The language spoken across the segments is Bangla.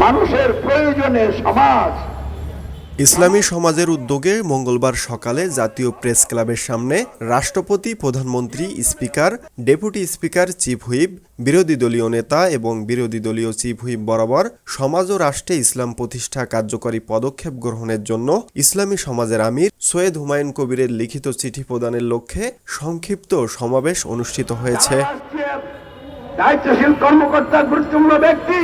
মানুষের প্রয়োজনে সমাজ। ইসলামী সমাজের উদ্যোগে মঙ্গলবার সকালে জাতীয় প্রেস ক্লাবের সামনে রাষ্ট্রপতি, প্রধানমন্ত্রী, speaker, deputy speaker, chief whip, বিরোধী দলীয় নেতা এবং বিরোধী দলীয় চিফ হুইপ বরাবর সমাজ ও রাষ্ট্রে ইসলাম প্রতিষ্ঠা কার্যকরী পদক্ষেপ গ্রহণের জন্য ইসলামী সমাজের আমির সৈয়দ হুমায়ুন কবিরের লিখিত চিঠি প্রদানের লক্ষ্যে সংক্ষিপ্ত সমাবেশ অনুষ্ঠিত হয়েছে। দায়িত্বশীল কর্মকর্তা, গুরুত্বপূর্ণ ব্যক্তি।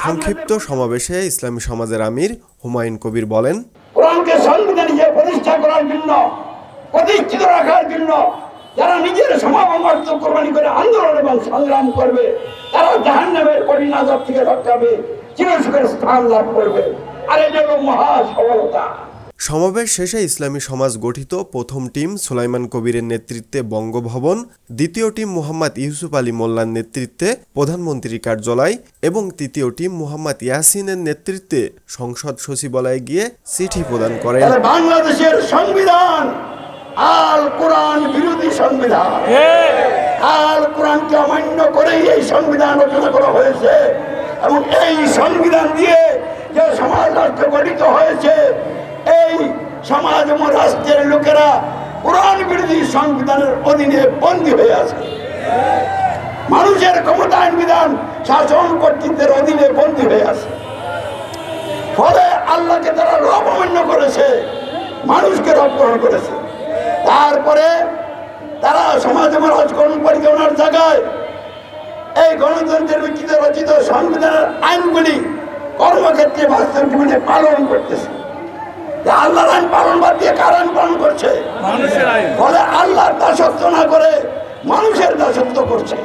সংক্ষিপ্ত সমাবেশে ইসলামী সমাজের আমির হুমায়ুন কবির বলেন, কোরআনকে সংবিধান হিসেবে প্রতিষ্ঠা করার জন্য, প্রতিষ্ঠিত রাখার জন্য যারা নিজের সমাবর্ত কোরবানি করে আন্দোলন এবং সংগ্রাম করবে, তারা জাহান্নামের কঠিন আযাব থেকে রক্ষা পাবে, চিরসুখের স্থান লাভ করবে। আর এটা হলো মহা সফলতা। সমাবেশ শেষে ইসলামী সমাজ গঠিত প্রথম টিম সুলাইমান কবিরের নেতৃত্বে বঙ্গভবন, দ্বিতীয় টিম মোহাম্মদ ইউসুফ আলী মোল্লার নেতৃত্বে প্রধানমন্ত্রীর কার্যালয় এবং তৃতীয় টিম মোহাম্মদ ইয়াসিনের নেতৃত্বে সংসদ সচিবালয়ে গিয়ে চিঠি প্রদান করেন। বাংলাদেশের সংবিধান আল কোরআন বিরোধী সংবিধান। আল কোরআনকে অমান্য করেই এই সংবিধান রচনা করা হয়েছে এবং এই সংবিধান দিয়ে যে সমাজ রাষ্ট্র গঠিত হয়েছে, এই সমাজ এবং রাষ্ট্রের লোকেরা কোরআন বিরোধী সংবিধানের অধীনে বন্দী হয়ে আছে। মানুষের ক্ষমতায়ন বিধান শাসন কর্তৃত্বের অধীনে বন্দী হয়ে আছে। ফলে আল্লাহকে তারা রব অমান্য করেছে, মানুষকে রব গ্রহণ করেছে। তারপরে তারা সমাজ এবং রাজকরণ পরিচালনার জায়গায় এই গণতন্ত্রের ভিত্তিতে রচিত সংবিধানের আইনগুলি কর্মক্ষেত্রে বাস্তব জীবনে পালন করতেছে। আল্লাহর আইন পালন বাদ দিয়ে কার আইন পালন করছে? মানুষের আইন। ফলে আল্লাহর দাসত্ব না করে মানুষের দাসত্ব করছে।